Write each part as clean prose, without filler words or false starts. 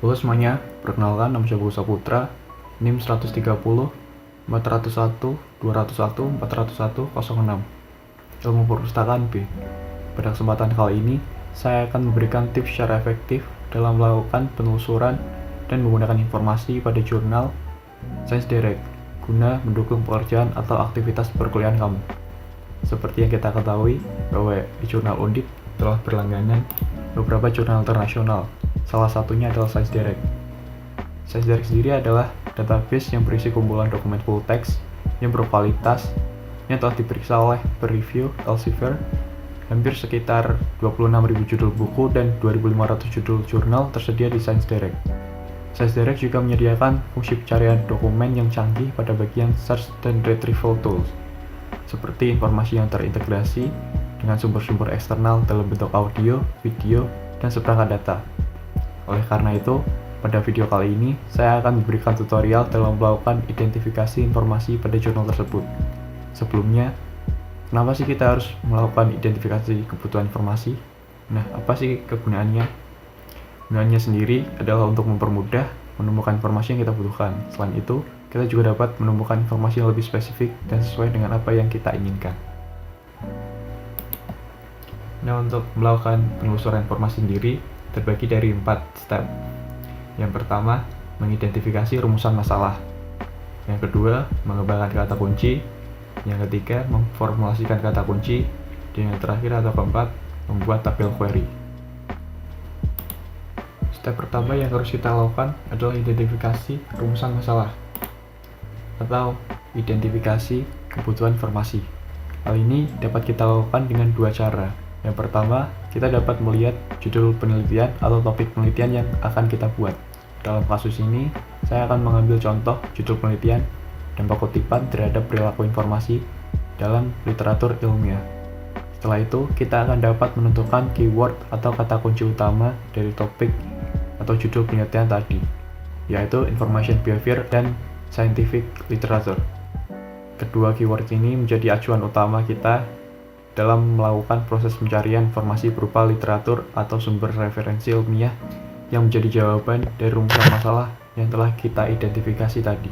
Halo semuanya, perkenalkan nama saya Bogo Saputra, NIM 130 401 201 401 06, Ilmu Perpustakaan B. Pada kesempatan kali ini, saya akan memberikan tips secara efektif dalam melakukan penelusuran dan menggunakan informasi pada jurnal Science Direct guna mendukung pekerjaan atau aktivitas perkuliahan kamu. Seperti yang kita ketahui bahwa di jurnal Undip telah berlangganan beberapa jurnal internasional. Salah satunya adalah Science Direct. Science Direct sendiri adalah database yang berisi kumpulan dokumen full text yang berkualitas yang telah diperiksa oleh peer review Elsevier, hampir sekitar 26.000 judul buku dan 2.500 judul jurnal tersedia di Science Direct. Science Direct juga menyediakan fungsi pencarian dokumen yang canggih pada bagian search dan retrieval tools, seperti informasi yang terintegrasi dengan sumber-sumber eksternal dalam bentuk audio, video, dan seperangkat data. Oleh karena itu, pada video kali ini, saya akan memberikan tutorial dalam melakukan identifikasi informasi pada jurnal tersebut. Sebelumnya, kenapa sih kita harus melakukan identifikasi kebutuhan informasi? Nah, apa sih kegunaannya? Gunanya sendiri adalah untuk mempermudah menemukan informasi yang kita butuhkan. Selain itu, kita juga dapat menemukan informasi yang lebih spesifik dan sesuai dengan apa yang kita inginkan. Nah, untuk melakukan penelusuran informasi sendiri terbagi dari 4 step. Yang pertama, mengidentifikasi rumusan masalah. Yang kedua, mengembangkan kata kunci. Yang ketiga, memformulasikan kata kunci. Dan yang terakhir atau keempat, membuat tabel query. Step pertama yang harus kita lakukan adalah identifikasi rumusan masalah atau identifikasi kebutuhan informasi. Hal ini dapat kita lakukan dengan dua cara. Yang pertama, kita dapat melihat judul penelitian atau topik penelitian yang akan kita buat. Dalam kasus ini, saya akan mengambil contoh judul penelitian dampak kutipan terhadap perilaku informasi dalam literatur ilmiah. Setelah itu, kita akan dapat menentukan keyword atau kata kunci utama dari topik atau judul penelitian tadi, yaitu information behavior dan scientific literature. Kedua keyword ini menjadi acuan utama kita dalam melakukan proses pencarian informasi berupa literatur atau sumber referensi ilmiah yang menjadi jawaban dari rumusan masalah yang telah kita identifikasi tadi.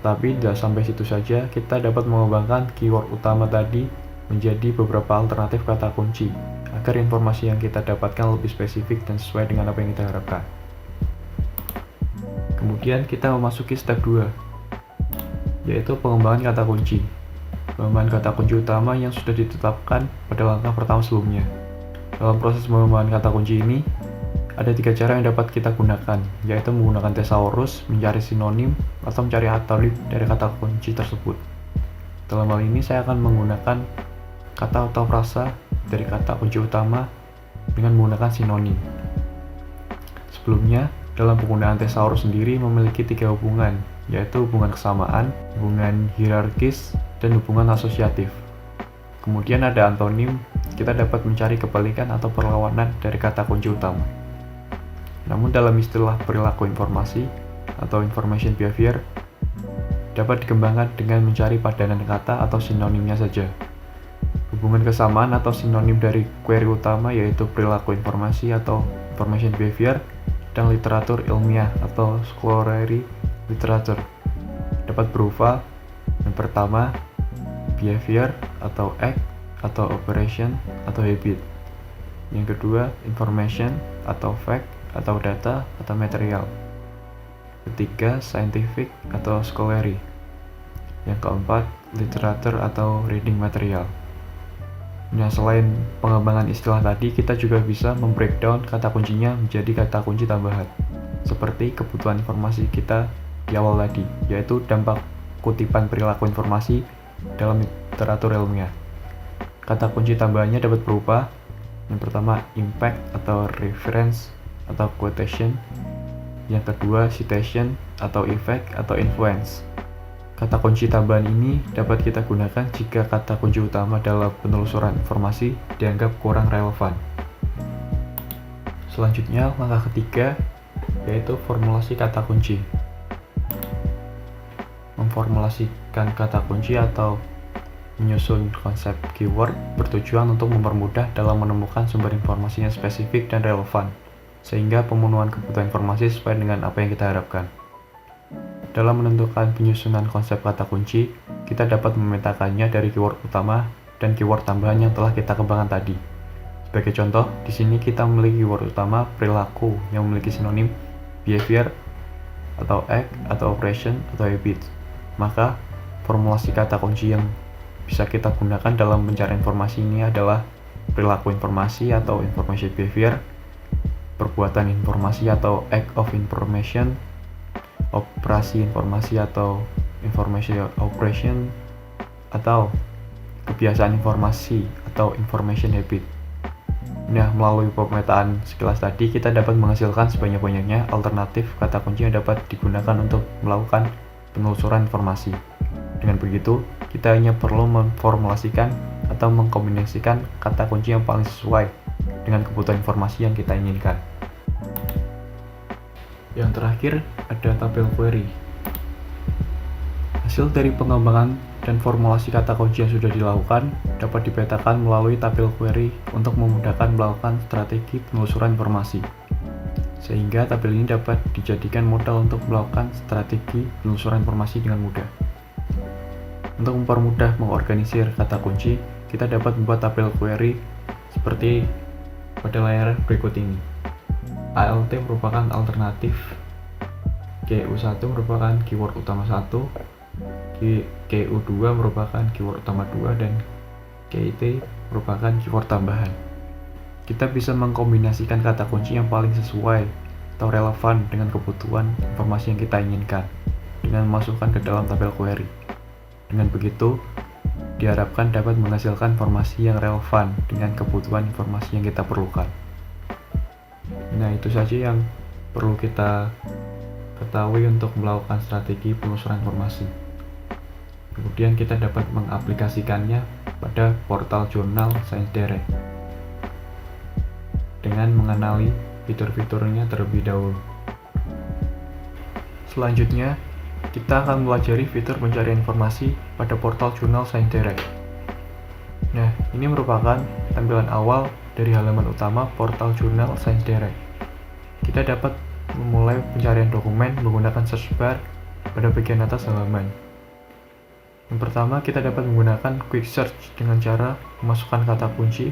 Tapi tidak sampai situ saja, kita dapat mengembangkan keyword utama tadi menjadi beberapa alternatif kata kunci agar informasi yang kita dapatkan lebih spesifik dan sesuai dengan apa yang kita harapkan. Kemudian kita memasuki step 2, yaitu pengembangan kata kunci. Pengembangan kata kunci utama yang sudah ditetapkan pada langkah pertama sebelumnya. Dalam proses pengembangan kata kunci ini, ada 3 cara yang dapat kita gunakan, yaitu menggunakan thesaurus, mencari sinonim, atau mencari artikel dari kata kunci tersebut. Dalam hal ini, saya akan menggunakan kata atau frasa dari kata kunci utama dengan menggunakan sinonim. Sebelumnya, dalam penggunaan thesaurus sendiri memiliki 3 hubungan, yaitu hubungan kesamaan, hubungan hierarkis, dan hubungan asosiatif. Kemudian ada antonim, kita dapat mencari kebalikan atau perlawanan dari kata kunci utama. Namun dalam istilah perilaku informasi atau information behavior, dapat dikembangkan dengan mencari padanan kata atau sinonimnya saja. Hubungan kesamaan atau sinonim dari query utama yaitu perilaku informasi atau information behavior dan literatur ilmiah atau scholarly literature dapat berupa yang pertama, behavior atau act atau operation atau habit. Yang kedua, information atau fact atau data atau material. Ketiga, scientific atau scholarly. Yang keempat, literature atau reading material. Nah, selain pengembangan istilah tadi, kita juga bisa membreakdown kata kuncinya menjadi kata kunci tambahan, seperti kebutuhan informasi kita di awal tadi, yaitu dampak kutipan perilaku informasi dalam literatur ilmiah. Kata kunci tambahannya dapat berupa yang pertama, impact atau reference atau quotation. Yang kedua, citation atau effect atau influence. Kata kunci tambahan ini dapat kita gunakan jika kata kunci utama dalam penelusuran informasi dianggap kurang relevan. Selanjutnya, langkah ketiga, yaitu formulasi kata kunci. Memformulasikan kata kunci atau menyusun konsep keyword bertujuan untuk mempermudah dalam menemukan sumber informasi yang spesifik dan relevan. sehingga pemenuhan kebutuhan informasi sesuai dengan apa yang kita harapkan. Dalam menentukan penyusunan konsep kata kunci, kita dapat memetakannya dari keyword utama dan keyword tambahan yang telah kita kembangkan tadi. Sebagai contoh, di sini kita memiliki keyword utama perilaku yang memiliki sinonim behavior atau act atau operation atau habit. Maka formulasi kata kunci yang bisa kita gunakan dalam pencarian informasi ini adalah perilaku informasi atau information behavior, perbuatan informasi atau act of information, operasi informasi atau information operation, atau kebiasaan informasi atau information habit. Nah, melalui pemetaan sekilas tadi, kita dapat menghasilkan sebanyak-banyaknya alternatif kata kunci yang dapat digunakan untuk melakukan penelusuran informasi. Dengan begitu, kita hanya perlu memformulasikan atau mengkombinasikan kata kunci yang paling sesuai dengan kebutuhan informasi yang kita inginkan. Yang terakhir, ada tabel query. Hasil dari pengembangan dan formulasi kata kunci yang sudah dilakukan dapat dipetakan melalui tabel query untuk memudahkan melakukan strategi penelusuran informasi. Sehingga tabel ini dapat dijadikan modal untuk melakukan strategi penelusuran informasi dengan mudah. Untuk mempermudah mengorganisir kata kunci, kita dapat membuat tabel query seperti pada layar berikut ini. ALT merupakan alternatif, KU1 merupakan keyword utama 1, KU2 merupakan keyword utama 2, dan KIT merupakan keyword tambahan. Kita bisa mengkombinasikan kata kunci yang paling sesuai atau relevan dengan kebutuhan informasi yang kita inginkan dengan memasukkan ke dalam tabel query. Dengan begitu, diharapkan dapat menghasilkan informasi yang relevan dengan kebutuhan informasi yang kita perlukan. Nah, itu saja yang perlu kita ketahui untuk melakukan strategi penelusuran informasi. Kemudian kita dapat mengaplikasikannya pada portal jurnal ScienceDirect dengan mengenali fitur-fiturnya terlebih dahulu. Selanjutnya, kita akan mempelajari fitur pencarian informasi pada portal jurnal ScienceDirect. Nah, ini merupakan tampilan awal dari halaman utama portal jurnal ScienceDirect. Kita dapat memulai pencarian dokumen menggunakan search bar pada bagian atas halaman. Yang pertama, kita dapat menggunakan quick search dengan cara memasukkan kata kunci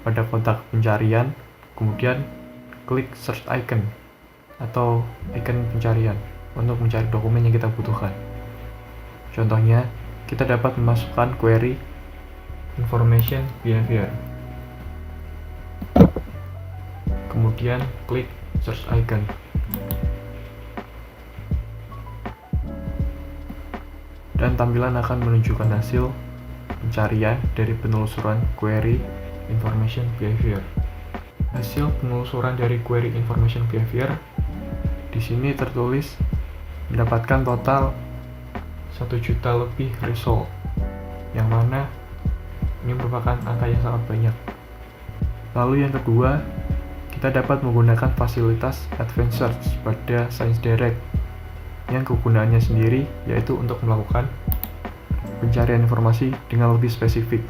pada kotak pencarian, kemudian klik search icon atau icon pencarian untuk mencari dokumen yang kita butuhkan. Contohnya, kita dapat memasukkan query information behavior, kemudian klik search icon. Dan tampilan akan menunjukkan hasil pencarian dari penelusuran query information behavior. Hasil penelusuran dari query information behavior di sini tertulis mendapatkan total 1 juta lebih result, yang mana ini merupakan angka yang sangat banyak. Lalu yang kedua, kita dapat menggunakan fasilitas Advanced Search pada ScienceDirect yang kegunaannya sendiri yaitu untuk melakukan pencarian informasi dengan lebih spesifik.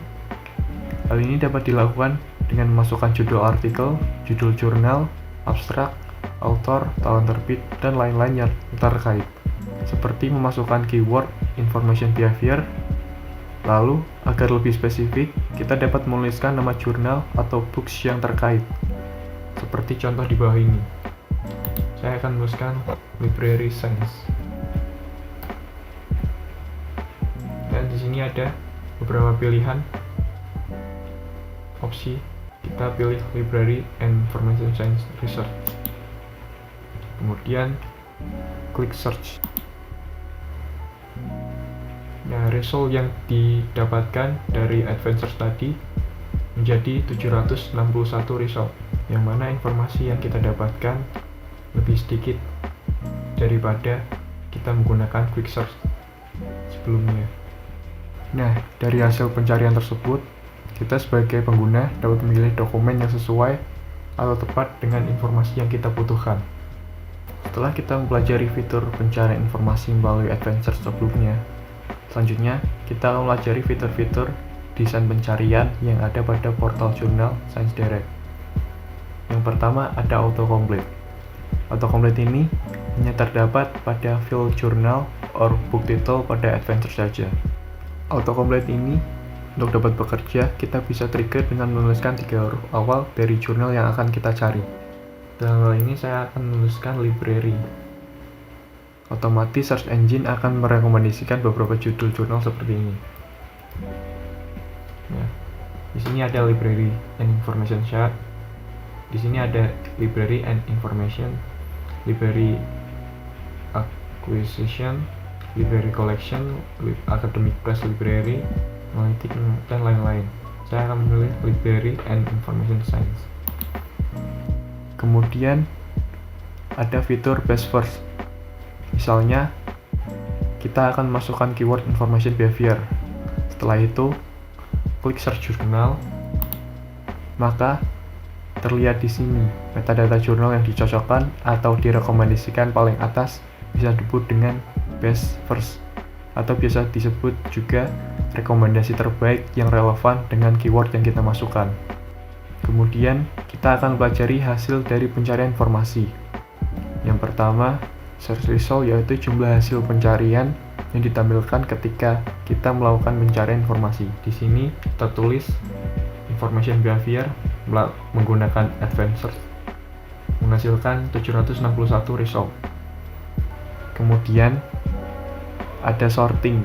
Hal ini dapat dilakukan dengan memasukkan judul artikel, judul jurnal, abstrak, author, tahun terbit, dan lain-lain yang terkait, seperti memasukkan keyword information behavior. Lalu, agar lebih spesifik, kita dapat menuliskan nama jurnal atau books yang terkait, seperti contoh di bawah ini. Saya akan menuliskan Library Science. Dan di sini ada beberapa pilihan opsi. Kita pilih Library and Information Science Research. Kemudian klik search. Nah, result yang didapatkan dari Advanced Search tadi menjadi 761 result, yang mana informasi yang kita dapatkan lebih sedikit daripada kita menggunakan quick search sebelumnya. Nah, dari hasil pencarian tersebut, kita sebagai pengguna dapat memilih dokumen yang sesuai atau tepat dengan informasi yang kita butuhkan. Setelah kita mempelajari fitur pencarian informasi melalui Advanced Search sebelumnya, selanjutnya kita akan mempelajari fitur-fitur desain pencarian yang ada pada portal jurnal ScienceDirect. Yang pertama ada autocomplete. Autocomplete ini hanya terdapat pada field journal or book title pada adventure saja. Autocomplete ini untuk dapat bekerja, kita bisa trigger dengan menuliskan 3 huruf awal dari jurnal yang akan kita cari. Dalam hal ini saya akan menuliskan library. Otomatis search engine akan merekomendasikan beberapa judul jurnal seperti ini. Ya, di sini ada library and information chart. Di sini ada library and information, library acquisition, library collection, academic press library, analitik, dan lain-lain. Saya akan memilih library and information science. Kemudian ada fitur best first. Misalnya kita akan masukkan keyword information behavior. Setelah itu klik search jurnal, maka terlihat di sini metadata jurnal yang dicocokkan atau direkomendasikan paling atas bisa disebut dengan best first, atau biasa disebut juga rekomendasi terbaik yang relevan dengan keyword yang kita masukkan. Kemudian kita akan pelajari hasil dari pencarian informasi. Yang pertama, search result, yaitu jumlah hasil pencarian yang ditampilkan ketika kita melakukan pencarian informasi. Di sini tertulis information behavior menggunakan advanced search menghasilkan 761 result. Kemudian ada sorting,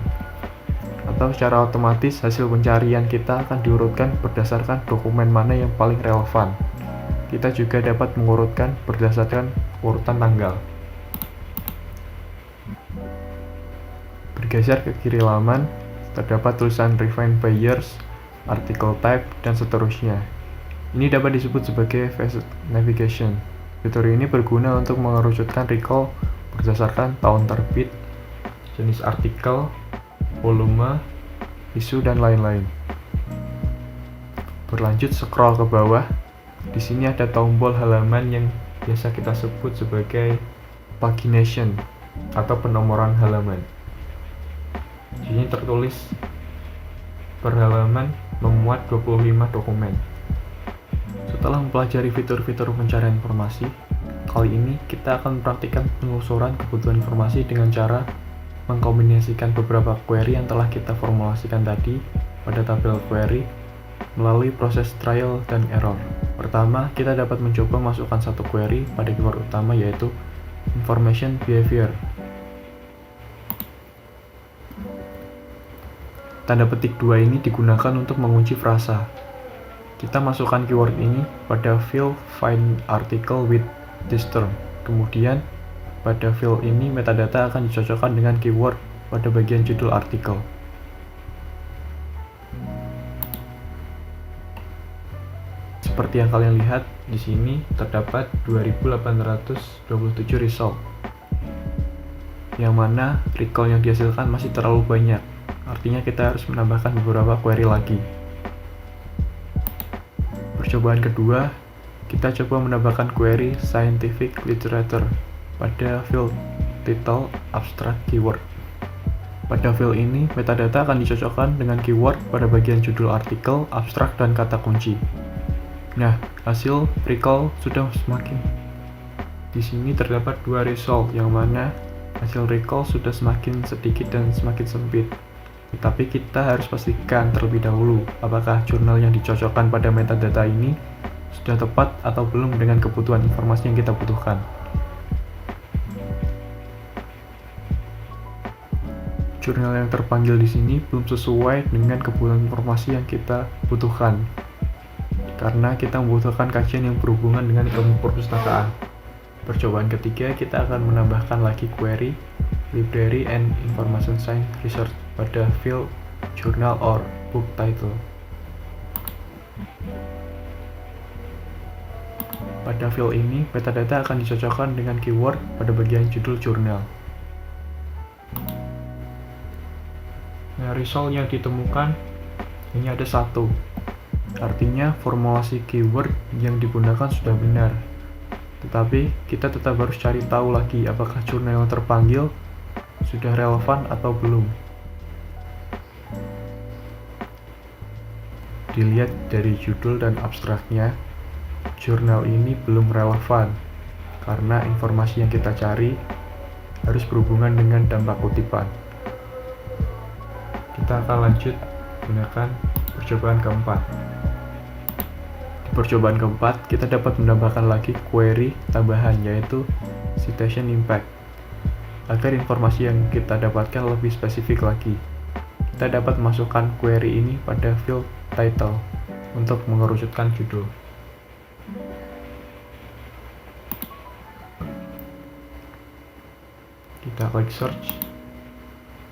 atau secara otomatis hasil pencarian kita akan diurutkan berdasarkan dokumen mana yang paling relevan. Kita juga dapat mengurutkan berdasarkan urutan tanggal. Bergeser ke kiri laman, terdapat tulisan refine by years, article type, dan seterusnya. Ini dapat disebut sebagai facet navigation. Fitur ini berguna untuk mengerucutkan recall berdasarkan tahun terbit, jenis artikel, volume, isu, dan lain-lain. Berlanjut scroll ke bawah. Di sini ada tombol halaman yang biasa kita sebut sebagai pagination atau penomoran halaman. Di sini tertulis per halaman memuat 25 dokumen. Setelah mempelajari fitur-fitur pencarian informasi, kali ini kita akan mempraktikkan penelusuran kebutuhan informasi dengan cara mengkombinasikan beberapa query yang telah kita formulasikan tadi pada tabel query melalui proses trial dan error. Pertama, kita dapat mencoba masukkan satu query pada keyword utama, yaitu information behavior. Tanda petik 2 ini digunakan untuk mengunci frasa. Kita masukkan keyword ini pada field find article with this term. Kemudian pada field ini metadata akan dicocokkan dengan keyword pada bagian judul artikel. Seperti yang kalian lihat, di sini terdapat 2827 result. Yang mana recall yang dihasilkan masih terlalu banyak. Artinya kita harus menambahkan beberapa query lagi. Percobaan kedua, kita coba menambahkan query scientific literature pada field title abstract keyword. Pada field ini, metadata akan dicocokkan dengan keyword pada bagian judul artikel, abstrak, dan kata kunci. Nah, hasil recall sudah semakin. Di sini terdapat 2 result, yang mana hasil recall sudah semakin sedikit dan semakin sempit. Tetapi kita harus pastikan terlebih dahulu apakah jurnal yang dicocokkan pada metadata ini sudah tepat atau belum dengan kebutuhan informasi yang kita butuhkan. Jurnal yang terpanggil di sini belum sesuai dengan kebutuhan informasi yang kita butuhkan, karena kita membutuhkan kajian yang berhubungan dengan ilmu perpustakaan. Percobaan ketiga, kita akan menambahkan lagi query library and information science research pada field journal or book title. Pada field ini, metadata akan dicocokkan dengan keyword pada bagian judul jurnal. Nah, result yang ditemukan hanya ada satu. Artinya formulasi keyword yang digunakan sudah benar. Tetapi kita tetap harus cari tahu lagi apakah jurnal yang terpanggil sudah relevan atau belum. Dilihat dari judul dan abstraknya, jurnal ini belum relevan karena informasi yang kita cari harus berhubungan dengan dampak kutipan. Kita akan lanjut gunakan percobaan keempat. Di percobaan keempat, kita dapat menambahkan lagi query tambahan, yaitu citation impact. Agar informasi yang kita dapatkan lebih spesifik lagi, kita dapat masukkan query ini pada field title untuk mengerucutkan judul. Kita klik search.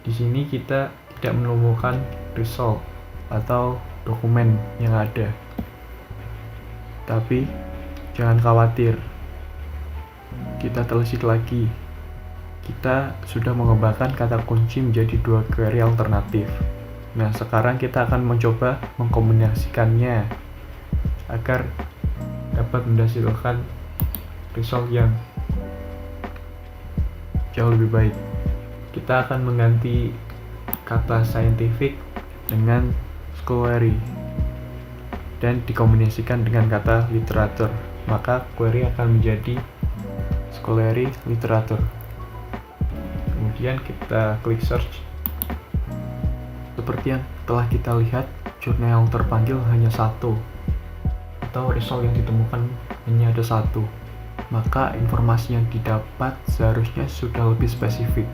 Di sini kita tidak menemukan result atau dokumen yang ada. Tapi jangan khawatir. Kita telisik lagi. Kita sudah mengembangkan kata kunci menjadi 2 query alternatif. Nah, sekarang kita akan mencoba mengkombinasikannya agar dapat menghasilkan result yang jauh lebih baik. Kita akan mengganti kata scientific dengan scholarly dan dikombinasikan dengan kata literatur, maka query akan menjadi scholarly literatur. Kemudian kita klik search. Seperti yang telah kita lihat, jurnal yang terpanggil hanya satu, atau result yang ditemukan hanya ada satu, maka informasi yang didapat seharusnya sudah lebih spesifik.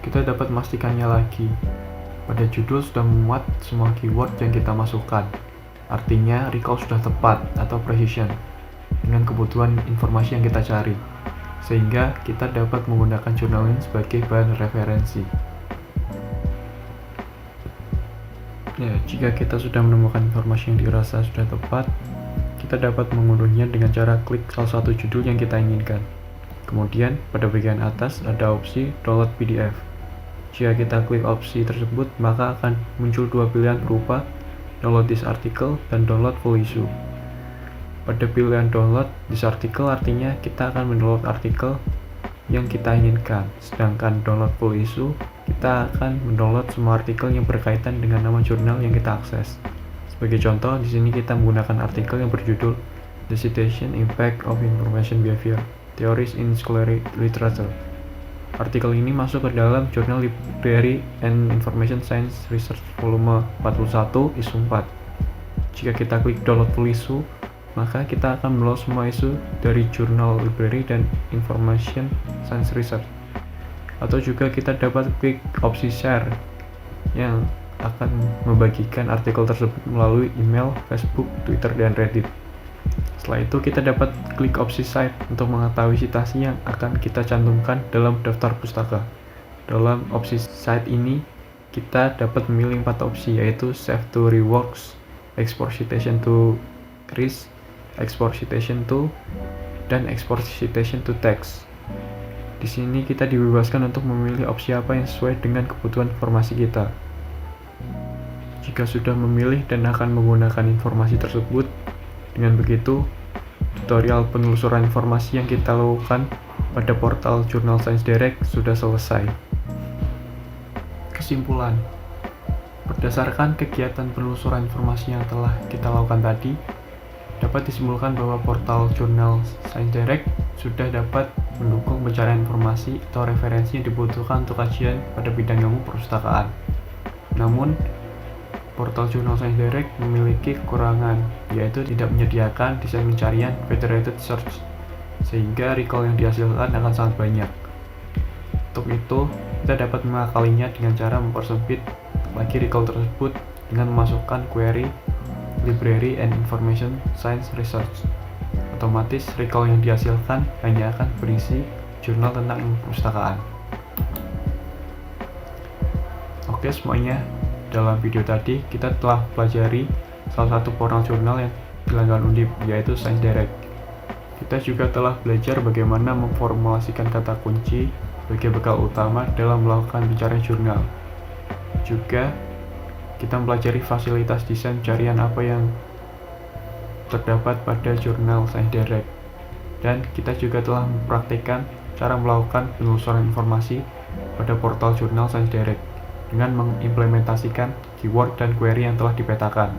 Kita dapat memastikannya lagi. Pada judul sudah memuat semua keyword yang kita masukkan. Artinya recall sudah tepat atau precision dengan kebutuhan informasi yang kita cari. Sehingga kita dapat menggunakan jurnal ini sebagai bahan referensi. Ya, jika kita sudah menemukan informasi yang dirasa sudah tepat, kita dapat mengunduhnya dengan cara klik salah satu judul yang kita inginkan. Kemudian pada bagian atas ada opsi download PDF. Jika kita klik opsi tersebut, maka akan muncul 2 pilihan berupa download this article dan download full issue. Pada pilihan download this article artinya kita akan mendownload artikel yang kita inginkan, sedangkan download full issue kita akan mendownload semua artikel yang berkaitan dengan nama jurnal yang kita akses. Sebagai contoh, di sini kita menggunakan artikel yang berjudul The Citation Impact of Information Behavior Theories in Scholarly Literature. Artikel ini masuk ke dalam jurnal Library and Information Science Research volume 41 isu 4. Jika kita klik download full issue, maka kita akan mendownload semua isu dari jurnal Library dan Information Science Research. Atau juga kita dapat klik opsi share yang akan membagikan artikel tersebut melalui email, Facebook, Twitter, dan Reddit. Setelah itu kita dapat klik opsi cite untuk mengetahui citasi yang akan kita cantumkan dalam daftar pustaka. Dalam opsi cite ini kita dapat memilih 4 opsi, yaitu save to reworks, export citation to RIS, export citation to, dan export citation to text. Di sini kita dibebaskan untuk memilih opsi apa yang sesuai dengan kebutuhan informasi kita. Jika sudah memilih dan akan menggunakan informasi tersebut, dengan begitu, tutorial penelusuran informasi yang kita lakukan pada portal Jurnal Science Direct sudah selesai. Kesimpulan, berdasarkan kegiatan penelusuran informasi yang telah kita lakukan tadi, dapat disimpulkan bahwa portal Jurnal Science Direct sudah dapat mendukung pencarian informasi atau referensi yang dibutuhkan untuk kajian pada bidang ilmu perpustakaan. Namun, portal Jurnal Science Direct memiliki kekurangan, yaitu tidak menyediakan desain pencarian federated search, sehingga recall yang dihasilkan akan sangat banyak. Untuk itu, kita dapat mengakalinya dengan cara mempersempit lagi recall tersebut dengan memasukkan query Library and Information Science Research. Otomatis recall yang dihasilkan hanya akan berisi jurnal tentang ilmu perpustakaan. Oke semuanya, dalam video tadi kita telah pelajari salah satu portal jurnal yang dilangganan Undip, yaitu Science Direct. Kita juga telah belajar bagaimana memformulasikan kata kunci sebagai bekal utama dalam melakukan pencarian jurnal. Juga kita mempelajari fasilitas desain pencarian apa yang terdapat pada jurnal Science Direct. Dan kita juga telah mempraktikkan cara melakukan penelusuran informasi pada portal jurnal Science Direct dengan mengimplementasikan keyword dan query yang telah dipetakan.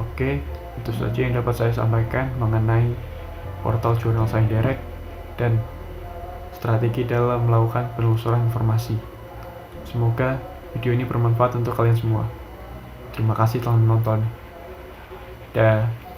Oke, Itu saja yang dapat saya sampaikan mengenai portal Jurnal Sains Direct dan strategi dalam melakukan penelusuran informasi. Semoga video ini bermanfaat untuk kalian semua. Terima kasih telah menonton. Dah.